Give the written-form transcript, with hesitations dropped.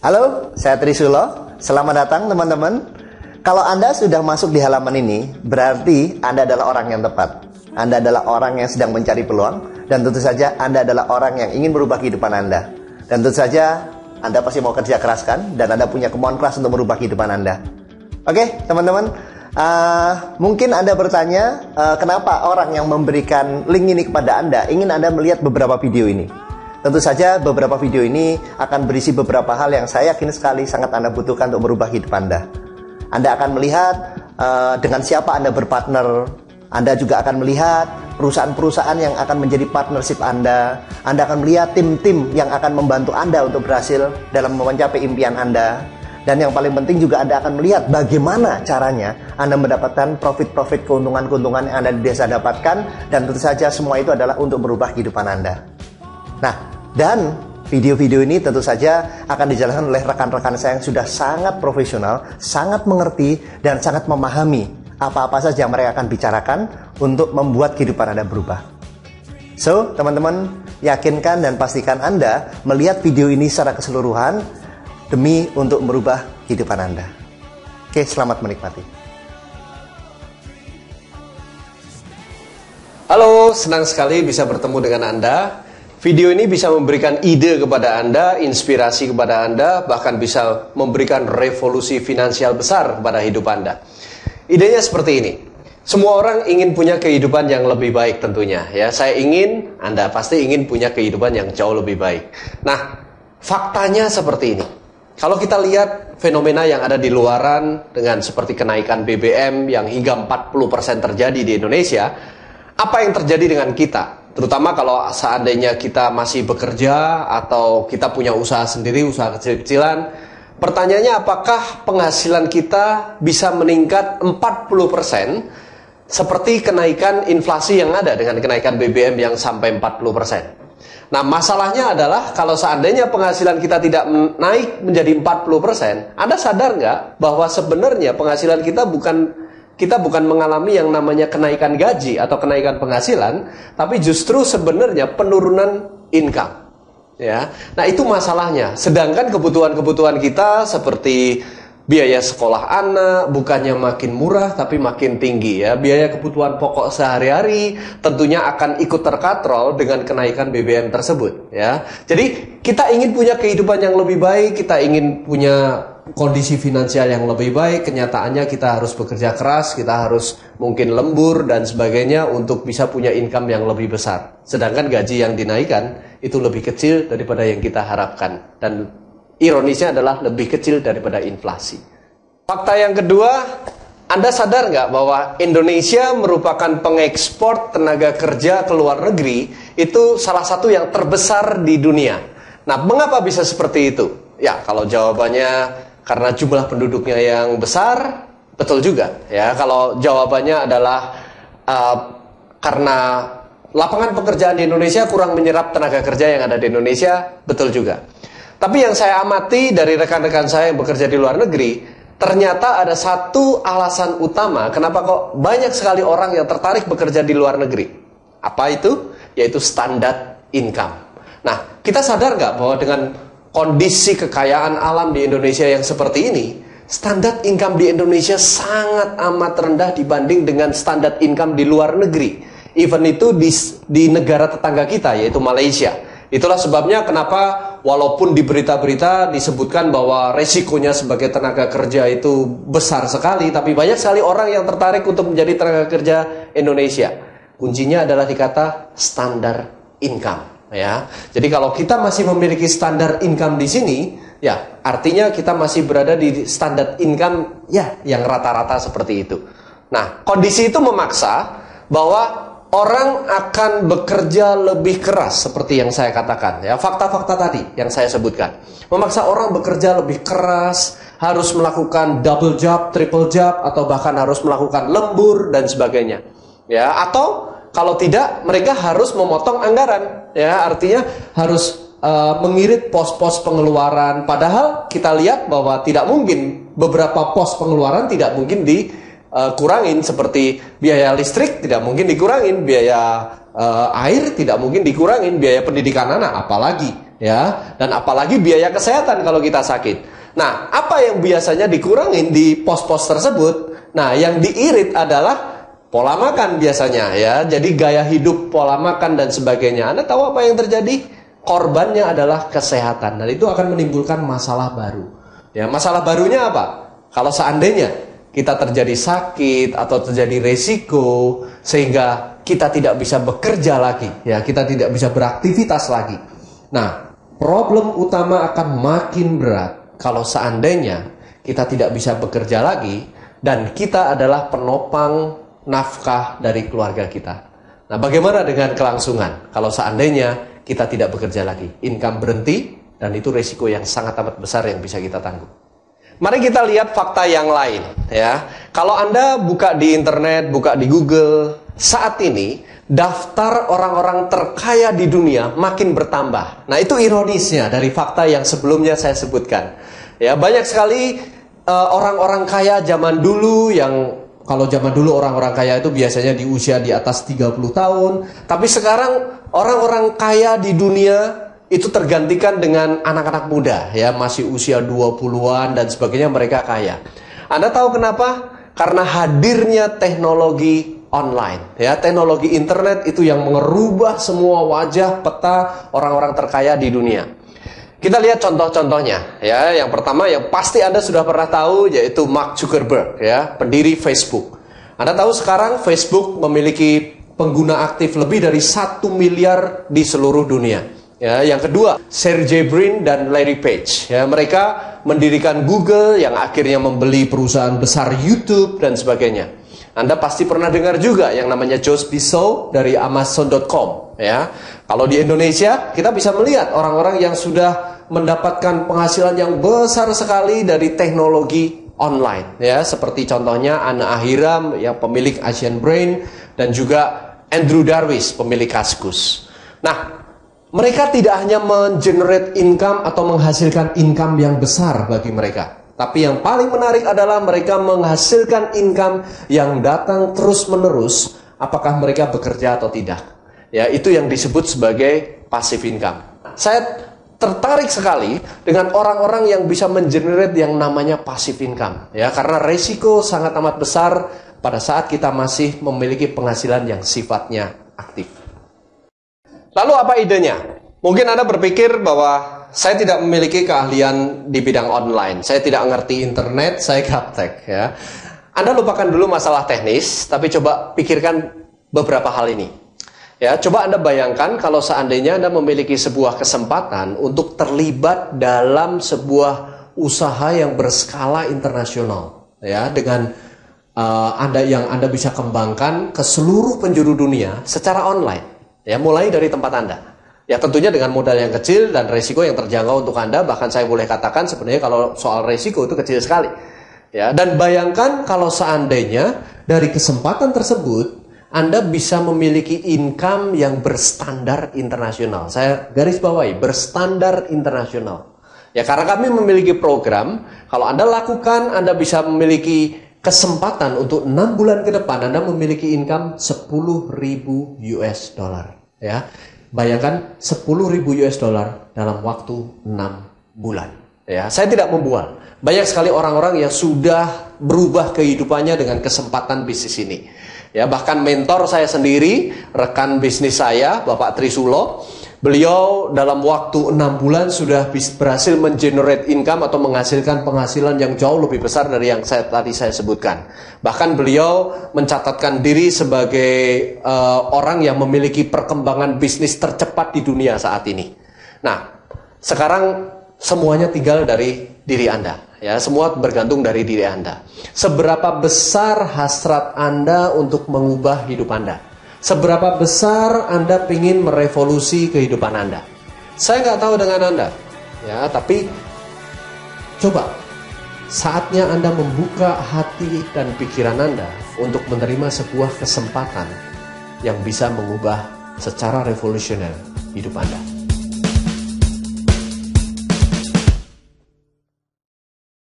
Halo, saya Trisulo. Selamat datang teman-teman. Kalau Anda sudah masuk di halaman ini, berarti Anda adalah orang yang tepat. Anda adalah orang yang sedang mencari peluang, dan tentu saja Anda adalah orang yang ingin merubah kehidupan Anda. Dan tentu saja Anda pasti mau kerja keras kan, dan Anda punya kemauan keras untuk merubah kehidupan Anda. Oke, teman-teman. Mungkin Anda bertanya, kenapa orang yang memberikan link ini kepada Anda ingin Anda melihat beberapa video ini? Tentu saja beberapa video ini akan berisi beberapa hal yang saya yakin sekali sangat Anda butuhkan untuk merubah hidup Anda. Anda akan melihat dengan siapa Anda berpartner. Anda juga akan melihat perusahaan-perusahaan yang akan menjadi partnership Anda. Anda akan melihat tim-tim yang akan membantu Anda untuk berhasil dalam mencapai impian Anda. Dan yang paling penting juga Anda akan melihat bagaimana caranya Anda mendapatkan profit-profit, keuntungan-keuntungan yang Anda biasa dapatkan. Dan tentu saja semua itu adalah untuk merubah kehidupan Anda. Nah, dan video-video ini tentu saja akan dijalankan oleh rekan-rekan saya yang sudah sangat profesional, sangat mengerti, dan sangat memahami apa-apa saja yang mereka akan bicarakan untuk membuat kehidupan Anda berubah. So, teman-teman, yakinkan dan pastikan Anda melihat video ini secara keseluruhan demi untuk merubah kehidupan Anda. Oke, selamat menikmati. Halo, senang sekali bisa bertemu dengan Anda. Video ini bisa memberikan ide kepada Anda, inspirasi kepada Anda, bahkan bisa memberikan revolusi finansial besar kepada hidup Anda. Idenya seperti ini. Semua orang ingin punya kehidupan yang lebih baik tentunya. Ya, saya ingin, Anda pasti ingin punya kehidupan yang jauh lebih baik. Nah, faktanya seperti ini. Kalau kita lihat fenomena yang ada di luaran dengan seperti kenaikan BBM yang hingga 40% terjadi di Indonesia, apa yang terjadi dengan kita? Terutama kalau seandainya kita masih bekerja atau kita punya usaha sendiri, usaha kecil-kecilan. Pertanyaannya, apakah penghasilan kita bisa meningkat 40% seperti kenaikan inflasi yang ada dengan kenaikan BBM yang sampai 40%? Nah, masalahnya adalah kalau seandainya penghasilan kita tidak naik menjadi 40%, Anda sadar nggak bahwa sebenarnya penghasilan kita bukan mengalami yang namanya kenaikan gaji atau kenaikan penghasilan, tapi justru sebenarnya penurunan income. Ya, nah itu masalahnya. Sedangkan kebutuhan-kebutuhan kita seperti biaya sekolah anak bukannya makin murah tapi makin tinggi ya. Biaya kebutuhan pokok sehari-hari tentunya akan ikut terkatrol dengan kenaikan BBM tersebut ya. Jadi kita ingin punya kehidupan yang lebih baik, kita ingin punya kondisi finansial yang lebih baik. Kenyataannya kita harus bekerja keras, kita harus mungkin lembur dan sebagainya untuk bisa punya income yang lebih besar. Sedangkan gaji yang dinaikkan itu lebih kecil daripada yang kita harapkan. Dan ironisnya adalah lebih kecil daripada inflasi. Fakta yang kedua, Anda sadar nggak bahwa Indonesia merupakan pengekspor tenaga kerja ke luar negeri, itu salah satu yang terbesar di dunia. Nah, mengapa bisa seperti itu? Ya, kalau jawabannya karena jumlah penduduknya yang besar, betul juga. Ya, kalau jawabannya adalah karena lapangan pekerjaan di Indonesia kurang menyerap tenaga kerja yang ada di Indonesia, betul juga. Tapi yang saya amati dari rekan-rekan saya yang bekerja di luar negeri, ternyata ada satu alasan utama kenapa kok banyak sekali orang yang tertarik bekerja di luar negeri. Apa itu? Yaitu standar income. Nah, kita sadar nggak bahwa dengan kondisi kekayaan alam di Indonesia yang seperti ini, standar income di Indonesia sangat amat rendah dibanding dengan standar income di luar negeri. Even itu di negara tetangga kita, yaitu Malaysia. Itulah sebabnya kenapa walaupun di berita-berita disebutkan bahwa resikonya sebagai tenaga kerja itu besar sekali, tapi banyak sekali orang yang tertarik untuk menjadi tenaga kerja Indonesia. Kuncinya adalah dikata standar income. Ya, jadi kalau kita masih memiliki standar income di sini, ya artinya kita masih berada di standar income ya yang rata-rata seperti itu. Nah, kondisi itu memaksa bahwa orang akan bekerja lebih keras seperti yang saya katakan. Ya, fakta-fakta tadi yang saya sebutkan memaksa orang bekerja lebih keras, harus melakukan double job, triple job, atau bahkan harus melakukan lembur dan sebagainya. Ya, atau kalau tidak, mereka harus memotong anggaran, ya artinya harus mengirit pos-pos pengeluaran. Padahal kita lihat bahwa tidak mungkin beberapa pos pengeluaran tidak mungkin kurangin, seperti biaya listrik tidak mungkin dikurangin, biaya air tidak mungkin dikurangin, biaya pendidikan anak apalagi, ya, dan apalagi biaya kesehatan kalau kita sakit. Nah, apa yang biasanya dikurangin di pos-pos tersebut? Nah, yang diirit adalah pola makan biasanya, ya. Jadi gaya hidup, pola makan dan sebagainya. Anda tahu apa yang terjadi? Korbannya adalah kesehatan, dan itu akan menimbulkan masalah baru. Ya, masalah barunya apa? Kalau seandainya kita terjadi sakit atau terjadi resiko sehingga kita tidak bisa bekerja lagi, ya, kita tidak bisa beraktivitas lagi. Nah, problem utama akan makin berat kalau seandainya kita tidak bisa bekerja lagi dan kita adalah penopang nafkah dari keluarga kita. Nah, bagaimana dengan kelangsungan kalau seandainya kita tidak bekerja lagi? Income berhenti, dan itu resiko yang sangat amat besar yang bisa kita tanggung. Mari kita lihat fakta yang lain, ya. Kalau Anda buka di internet, buka di Google, saat ini daftar orang-orang terkaya di dunia makin bertambah. Nah, itu ironisnya dari fakta yang sebelumnya saya sebutkan. Ya, banyak sekali orang-orang kaya zaman dulu yang, kalau zaman dulu orang-orang kaya itu biasanya di usia di atas 30 tahun, tapi sekarang orang-orang kaya di dunia itu tergantikan dengan anak-anak muda, ya, masih usia 20-an dan sebagainya, mereka kaya. Anda tahu kenapa? Karena hadirnya teknologi online, ya, teknologi internet itu yang merubah semua wajah peta orang-orang terkaya di dunia. Kita lihat contoh-contohnya, ya. Yang pertama yang pasti Anda sudah pernah tahu, yaitu Mark Zuckerberg, ya, pendiri Facebook. Anda tahu sekarang Facebook memiliki pengguna aktif lebih dari 1 miliar di seluruh dunia. Ya, yang kedua, Sergey Brin dan Larry Page. Ya, mereka mendirikan Google yang akhirnya membeli perusahaan besar YouTube dan sebagainya. Anda pasti pernah dengar juga yang namanya Jeff Bezos dari Amazon.com. Ya, kalau di Indonesia kita bisa melihat orang-orang yang sudah mendapatkan penghasilan yang besar sekali dari teknologi online. Ya, seperti contohnya Anna Ahiram, yang pemilik Asian Brain, dan juga Andrew Darwish, pemilik Kaskus. Nah, mereka tidak hanya mengenerate income atau menghasilkan income yang besar bagi mereka, tapi yang paling menarik adalah mereka menghasilkan income yang datang terus-menerus, apakah mereka bekerja atau tidak. Ya, itu yang disebut sebagai passive income. Saya tertarik sekali dengan orang-orang yang bisa mengenerate yang namanya passive income, ya, karena resiko sangat amat besar pada saat kita masih memiliki penghasilan yang sifatnya aktif. Lalu apa idenya? Mungkin Anda berpikir bahwa saya tidak memiliki keahlian di bidang online, saya tidak ngerti internet, saya gaptek, ya. Anda lupakan dulu masalah teknis, tapi coba pikirkan beberapa hal ini. Ya, coba Anda bayangkan kalau seandainya Anda memiliki sebuah kesempatan untuk terlibat dalam sebuah usaha yang berskala internasional, ya, dengan Anda bisa kembangkan ke seluruh penjuru dunia secara online. Ya, mulai dari tempat Anda. Ya, tentunya dengan modal yang kecil dan resiko yang terjangkau untuk Anda. Bahkan saya boleh katakan sebenarnya kalau soal resiko itu kecil sekali. Ya, dan bayangkan kalau seandainya dari kesempatan tersebut Anda bisa memiliki income yang berstandar internasional. Saya garis bawahi, berstandar internasional. Ya, karena kami memiliki program, kalau Anda lakukan, Anda bisa memiliki kesempatan untuk 6 bulan ke depan Anda memiliki income 10.000 US dollar, ya. Bayangkan 10.000 US dollar dalam waktu 6 bulan. Ya, saya tidak membual. Banyak sekali orang-orang yang sudah berubah kehidupannya dengan kesempatan bisnis ini. Ya, bahkan mentor saya sendiri, rekan bisnis saya, Bapak Trisulo, beliau dalam waktu 6 bulan sudah berhasil mengenerate income atau menghasilkan penghasilan yang jauh lebih besar dari yang tadi saya sebutkan. Bahkan beliau mencatatkan diri sebagai orang yang memiliki perkembangan bisnis tercepat di dunia saat ini. Nah, sekarang semuanya tinggal dari diri Anda. Ya, semua bergantung dari diri Anda. Seberapa besar hasrat Anda untuk mengubah hidup Anda? Seberapa besar Anda ingin merevolusi kehidupan Anda? Saya nggak tahu dengan Anda, ya, tapi coba saatnya Anda membuka hati dan pikiran Anda untuk menerima sebuah kesempatan yang bisa mengubah secara revolusioner hidup Anda.